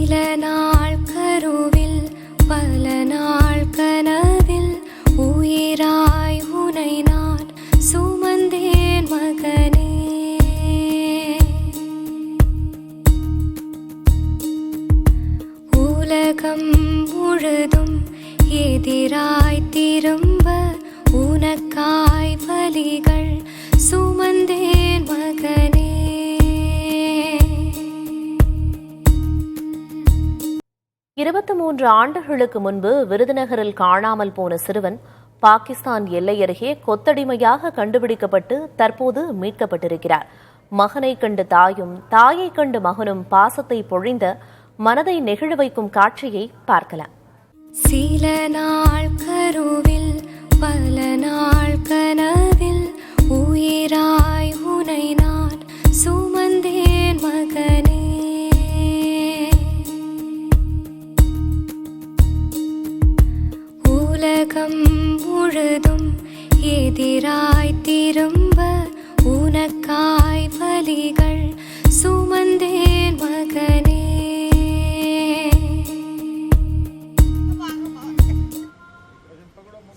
சில நாள் கருவில் பல நாள் கனவில் உயிராய் உனை நான் சுமந்தேன் மகனே. உலகம் முழுதும் எதிராய் திரும்ப உனக்காய் வலிகள் சுமந்தேன் மகனே. 23 ஆண்டுகளுக்கு முன்பு விருதுநகரில் காணாமல் போன சிறுவன் பாகிஸ்தான் எல்லை அருகே கொத்தடிமையாக கண்டுபிடிக்கப்பட்டு தற்போது மீட்கப்பட்டிருக்கிறார். மகனை கண்டு தாயும் தாயை கண்டு மகனும் பாசத்தை பொழிந்த மனதை நெகிழ வைக்கும் காட்சியை பார்க்கலாம். சில நாள் கருவில் பல நாள் கனவில் உயிராய் உனை நான் சுமந்தேன் மகனே. உலகம் முழுதும் எதிராய் திரும்ப உனக்காய் வலிகள் சுமந்தேன் மகனே.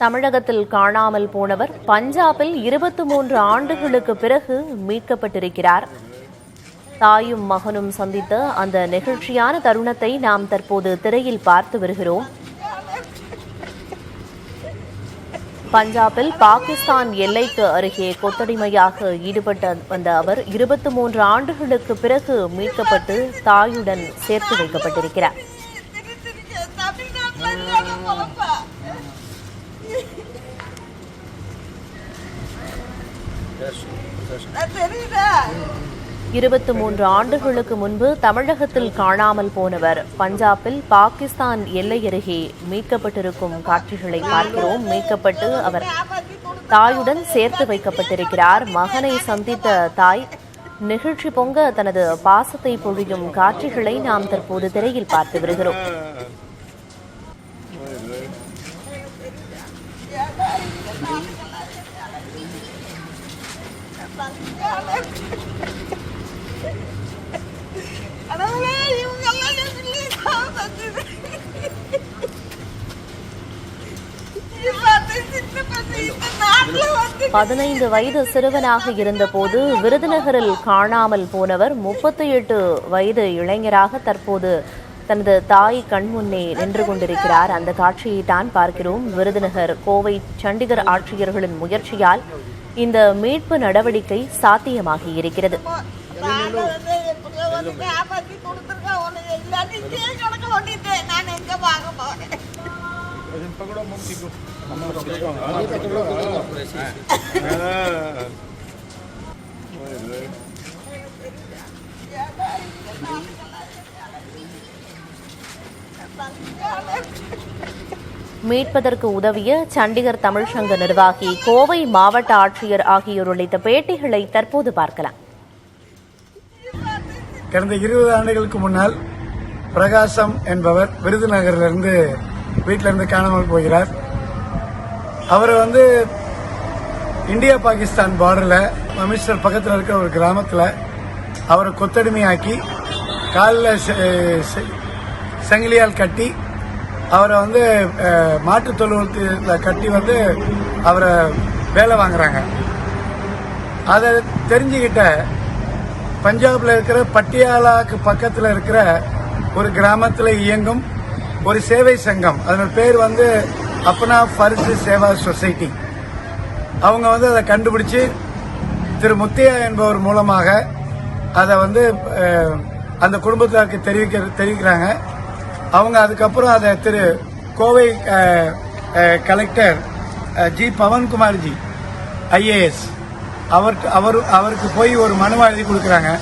தமிழகத்தில் காணாமல் போனவர் பஞ்சாபில் 23 ஆண்டுகளுக்கு பிறகு மீட்கப்பட்டிருக்கிறார். தாயும் மகனும் சந்தித்த அந்த நெகிழ்ச்சியான தருணத்தை நாம் தற்போது திரையில் பார்த்து வருகிறோம். பஞ்சாபில் பாகிஸ்தான் எல்லைக்கு அருகே கொத்தடிமையாக ஈடுபட்ட வந்த அவர் 23 ஆண்டுகளுக்கு பிறகு மீட்கப்பட்டு தாயுடன் சேர்த்து வைக்கப்பட்டிருக்கிறார். இருபத்தி 23 ஆண்டுகளுக்கு முன்பு தமிழகத்தில் காணாமல் போனவர் பஞ்சாபில் பாகிஸ்தான் எல்லை அருகே மீட்கப்பட்டிருக்கும் காட்சிகளை பார்க்கிறோம். மீட்கப்பட்டு அவர் தாயுடன் சேர்த்து வைக்கப்பட்டிருக்கிறார். மகனை சந்தித்த தாய் நெகிழ்ச்சி பொங்க தனது பாசத்தை பொழியும் காட்சிகளை நாம் தற்போது திரையில் பார்த்து வருகிறோம். பதினைந்து வயது சிறுவனாக இருந்தபோது விருதுநகரில் காணாமல் போனவர் 38 வயது இளைஞராக தற்போது தனது தாய் கண்முன்னே நின்று கொண்டிருக்கிறார். அந்த காட்சியை தான் பார்க்கிறோம். விருதுநகர், கோவை, சண்டிகர் ஆட்சியர்களின் முயற்சியால் இந்த மீட்பு நடவடிக்கை சாத்தியமாகி இருக்கிறது. மீட்பதற்கு உதவிய சண்டிகர் தமிழ் சங்க நிர்வாகி, கோவை மாவட்ட ஆட்சியர் ஆகியோர் அளித்த பேட்டிகளை தற்போது பார்க்கலாம். கடந்த 20 ஆண்டுகளுக்கு முன்னால் பிரகாசம் என்பவர் விருதுநகரிலிருந்து வீட்டிலிருந்து காணாமல் போகிறார். அவர் இந்தியா பாகிஸ்தான் பார்டரில் அமிர்த்சர் பக்கத்தில் இருக்கிற ஒரு கிராமத்தில் அவரை கொத்தடிமையாக்கி காலில் சங்கிலியால் கட்டி அவரை மாட்டுத் தொழுவத்தில் கட்டி அவரை வேலை வாங்குறாங்க. அதை தெரிஞ்சுக்கிட்ட பஞ்சாபில் இருக்கிற பட்டியாலாக்கு பக்கத்தில் இருக்கிற ஒரு கிராமத்தில் இயங்கும் ஒரு சேவை சங்கம், அதனோட பேர் அப்னா ஃபர்ஜ் சேவா சொசைட்டி. அவங்க அதை கண்டுபிடிச்சு திரு முத்தையா என்பவர் மூலமாக அதை அந்த குடும்பத்தாருக்கு தெரிவிக்கிறாங்க. அவங்க அதுக்கப்புறம் அதை திரு கோவை கலெக்டர் ஜி பவன்குமார்ஜி IAS அவருக்கு போய் ஒரு மனுவை எழுதி கொடுக்குறாங்க.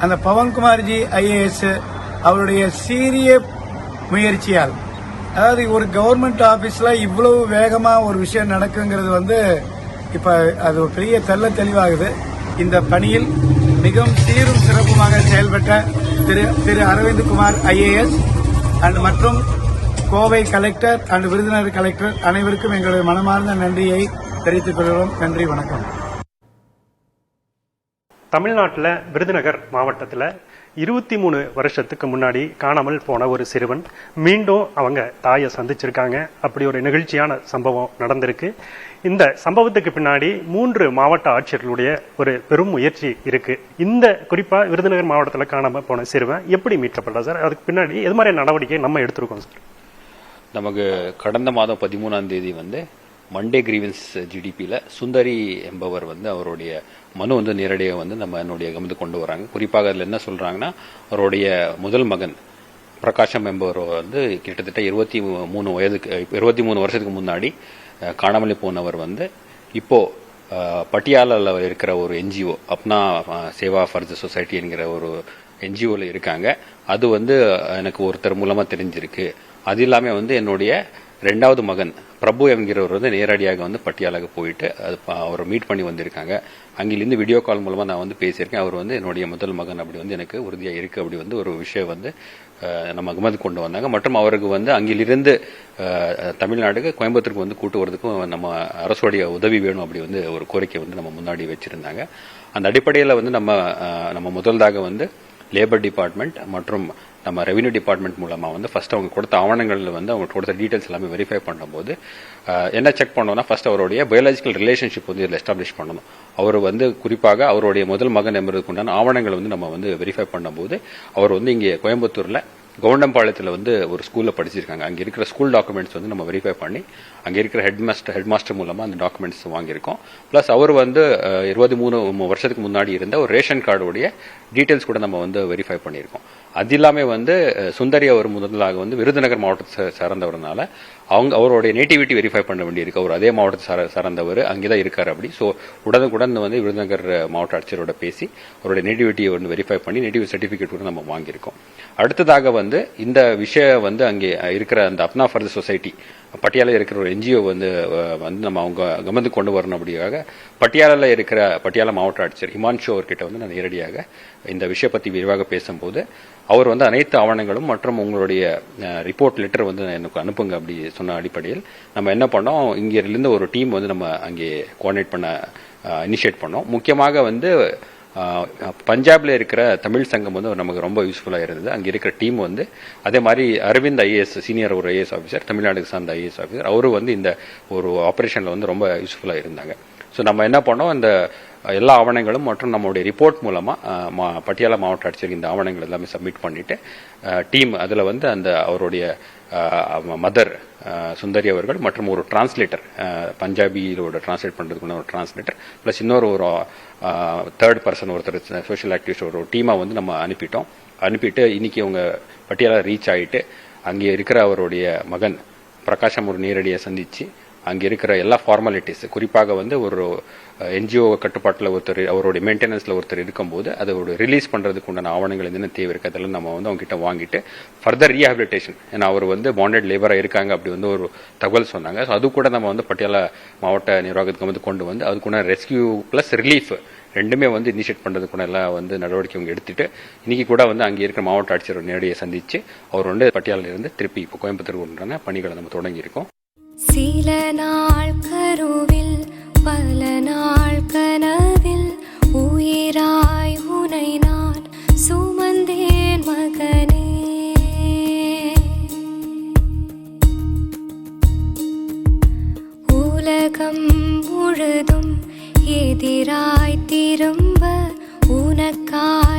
அந்த பவன்குமார்ஜி IAS அவருடைய சீரிய முயற்சியால், அதாவது ஒரு கவர்மெண்ட் ஆபீஸ்ல இவ்வளவு வேகமா ஒரு விஷயம் நடக்குங்கிறது இப்ப அது ஒரு பெரிய தெளிவாகுது. இந்த பணியில் மிகவும் சீரும் சிறப்புமாக செயல்பட்ட திரு அரவிந்த் குமார் IAS மற்றும் Kovai collector and Virudhunagar collector அனைவருக்கும் எங்களுடைய மனமார்ந்த நன்றியை தெரிவித்துக் கொள்கிறோம். நன்றி, வணக்கம். தமிழ்நாட்டில் விருதுநகர் மாவட்டத்தில் 23 வருஷத்துக்கு முன்னாடி காணாமல் போன ஒரு சிறுவன் மீண்டும் அவங்க தாயை சந்திச்சிருக்காங்க. அப்படி ஒரு நிகழ்ச்சியான சம்பவம் நடந்திருக்கு. இந்த சம்பவத்துக்கு பின்னாடி 3 மாவட்ட ஆட்சியர்களுடைய ஒரு பெரும் முயற்சி இருக்கு. இந்த குறிப்பா விருதுநகர் மாவட்டத்தில் காணாமல் போன சிறுவன் எப்படி மீட்கப்பட்டா சார்? அதுக்கு பின்னாடி எது மாதிரி நடவடிக்கை நம்ம எடுத்திருக்கோம் சார்? நமக்கு கடந்த மாதம் 13ஆம் தேதி மண்டே கிரீவன்ஸ் ஜிடிபியில் சுந்தரி என்பவர் அவருடைய மனு நேரடியாக நம்ம என்னுடைய கவனத்துக்கு கொண்டு வராங்க. குறிப்பாக அதில் என்ன சொல்றாங்கன்னா, அவருடைய முதல் மகன் பிரகாஷம் என்பவர் கிட்டத்தட்ட 23 வருஷத்துக்கு முன்னாடி காணாமலே போனவர் இப்போ பட்டியாலால இருக்கிற ஒரு NGO Apna Seva for the society என்கிற ஒரு என்ஜிஓல இருக்காங்க. அது எனக்கு ஒருத்தர் மூலமா தெரிஞ்சிருக்கு. அது இல்லாம என்னுடைய 2வது மகன் பிரபு என்கிறவர் நேரடியாக பட்டியாலாக போயிட்டு அவரை மீட் பண்ணி வந்திருக்காங்க. அங்கிலிருந்து வீடியோ கால் மூலமா நான் பேசியிருக்கேன். அவர் என்னுடைய முதல் மகன் அப்படி எனக்கு உறுதியா இருக்கு அப்படி ஒரு விஷயம் நம்ம கவனத்துக்கு கொண்டு வந்தாங்க. மற்றும் அவருக்கு அங்கிலிருந்து தமிழ்நாடுக்கு கோயம்புத்தூருக்கு கூட்டு வரதுக்கும் நம்ம அரசுடைய உதவி வேணும் அப்படி ஒரு கோரிக்கை நம்ம முன்னாடி வச்சிருந்தாங்க. அந்த அடிப்படையில் நம்ம முதல்தாக லேபர் டிபார்ட்மெண்ட் மற்றும் நம்ம ரெவென்யூ டிபார்ட்மெண்ட் மூலமா ஃபர்ஸ்ட் அவங்க கொடுத்த ஆவணங்கள்ல அவங்க கொடுத்த டீடைல்ஸ் எல்லாமே வெரிஃபை பண்ணும்போது என்ன செக் பண்ணோம்னா, ஃபர்ஸ்ட் அவருடைய பயாலஜிக்கல் ரிலேஷன்ஷிப் இதில் எஸ்டாப்ளிஷ் பண்ணணும். அவர் குறிப்பாக அவருடைய முதல் மகன் என்பதற்கு உண்டான ஆவணங்கள் நம்ம வெரிஃபை பண்ணும்போது அவர் இங்கே கோயம்புத்தூர்ல கவுண்டம்பாளையத்தில் ஒரு ஸ்கூல்ல படிச்சிருக்காங்க. அங்க இருக்கிற ஸ்கூல் டாக்குமெண்ட்ஸ் நம்ம வெரிஃபை பண்ணி அங்க இருக்கிற ஹெட் மாஸ்டர் மூலமா அந்த டாக்குமெண்ட்ஸ் வாங்கியிருக்கோம். பிளஸ் அவர் 23 வருஷத்துக்கு முன்னாடி இருந்த ஒரு ரேஷன் கார்டுடைய டீடைல்ஸ் கூட நம்ம வெரிஃபை பண்ணியிருக்கோம். அது இல்லாம சுந்தரி அவர் முதலாக விருதுநகர் மாவட்டத்தை சார்ந்தவர்னால அவருடைய நேட்டிவிட்டி வெரிஃபை பண்ண வேண்டியிருக்கு. அவர் அதே மாவட்டத்தை சார்ந்தவர், அங்கேதான் இருக்காரு. அப்படி ஸோ உடனுக்குடன் விருதுநகர் மாவட்ட ஆட்சியரோட பேசி அவருடைய நேட்டிவிட்டியை வெரிஃபை பண்ணி நேட்டிவ் சர்டிபிகேட் கூட நம்ம வாங்கியிருக்கோம். அடுத்ததாக இந்த விஷயம் அங்கே இருக்கிற அந்த அப்னா ஃபார் தி சொசைட்டி பட்டியால இருக்கிற ஒரு என்ஜிஓ நம்ம அவங்க கவனத்துக்கு கொண்டு வரணும். அப்படியாக பட்டியால இருக்கிற பட்டியாலா மாவட்ட ஆட்சியர் ஹிமான்ஷு அவர்கிட்ட நான் நேரடியாக இந்த விஷயம் பத்தி விரிவாக பேசும்போது அவர் அனைத்து ஆவணங்களும் மற்றும் உங்களுடைய ரிப்போர்ட் லெட்டர் எனக்கு அனுப்புங்க அப்படி சொன்ன அடிப்படையில் நம்ம என்ன பண்ணோம், இங்கிருந்து ஒரு டீம் நம்ம அங்கே கோஆர்டினேட் பண்ண இனிஷியேட் பண்ணோம். முக்கியமாக பஞ்சாப்ல இருக்கிற தமிழ் சங்கம் நமக்கு ரொம்ப யூஸ்ஃபுல்லா இருந்தது. அங்க இருக்கிற டீம் அதே மாதிரி அரவிந்த் ஐஏஎஸ் சீனியர் ஒரு ஐஏஎஸ் ஆஃபீஸர், தமிழ்நாடுக்கு சார்ந்த ஐஏஎஸ் ஆஃபீஸர், அவரு இந்த ஒரு ஆபரேஷன்ல ரொம்ப யூஸ்ஃபுல்லா இருந்தாங்க. ஸோ நம்ம என்ன பண்ணோம், அந்த எல்லா ஆவணங்களும் மற்றும் நம்மளுடைய ரிப்போர்ட் மூலமா பட்டியாலா மாவட்ட ஆட்சியர் இந்த ஆவணங்கள் எல்லாமே சப்மிட் பண்ணிட்டு டீம் அதுல அந்த அவருடைய மதர் சுந்தரி அவர்கள் மற்றும் ஒரு டிரான்ஸ்லேட்டர், பஞ்சாபியோட டிரான்ஸ்லேட் பண்றதுக்கு ஒரு டிரான்ஸ்லேட்டர் பிளஸ் இன்னொரு ஒரு 3rd பர்சன் ஒருத்தர் சோஷியல் ஆக்டிவிஸ்ட் ஒரு டீமா நம்ம அனுப்பிட்டு இன்னைக்கு அவங்க பட்டியாலா ரீச் ஆயிட்டு அங்கே இருக்கிற அவருடைய மகன் பிரகாஷம் ஒரு நேரடியாக சந்திச்சு அங்கே இருக்கிற எல்லா ஃபார்மாலிட்டிஸ், குறிப்பாக ஒரு என்ஜிஓ கட்டுப்பாட்டில் ஒருத்தர் அவருடைய மெயின்டெனன்ஸ்ல ஒருத்தர் இருக்கும்போது அதை ரிலீஸ் பண்றதுக்கு உண்டான ஆவணங்கள் என்ன தேவை இருக்கு அதெல்லாம் நம்ம அவங்க கிட்ட வாங்கிட்டு ஃபர்தர் ரீஹாபிலிட்டேஷன், ஏன்னா அவர் பாண்டட் லேபரா இருக்காங்க அப்படி ஒரு தகவல் சொன்னாங்க. ஸோ அது கூட நம்ம பட்டியாலா மாவட்ட நிர்வாகத்துக்கு கொண்டு அதுக்குள்ள ரெஸ்கியூ பிளஸ் ரிலீஃப் ரெண்டுமே இனிஷியேட் பண்றதுக்குள்ள எல்லாம் நடவடிக்கை எடுத்துட்டு இன்னைக்கு கூட அங்கே இருக்கிற மாவட்ட ஆட்சியர் நேரடியாக சந்திச்சு அவர் பட்டியாலையில இருந்து திருப்பி இப்போ கோயம்புத்தூர் உண்டான பணிகளை நம்ம தொடங்கி இருக்கோம். சில நாள் கருவில் பல நாள் கனவில் உயிராய் உனை நான் சுமந்தேன் மகனே. உலகம் முழுதும் எதிராய் திரும்ப உனக்காய்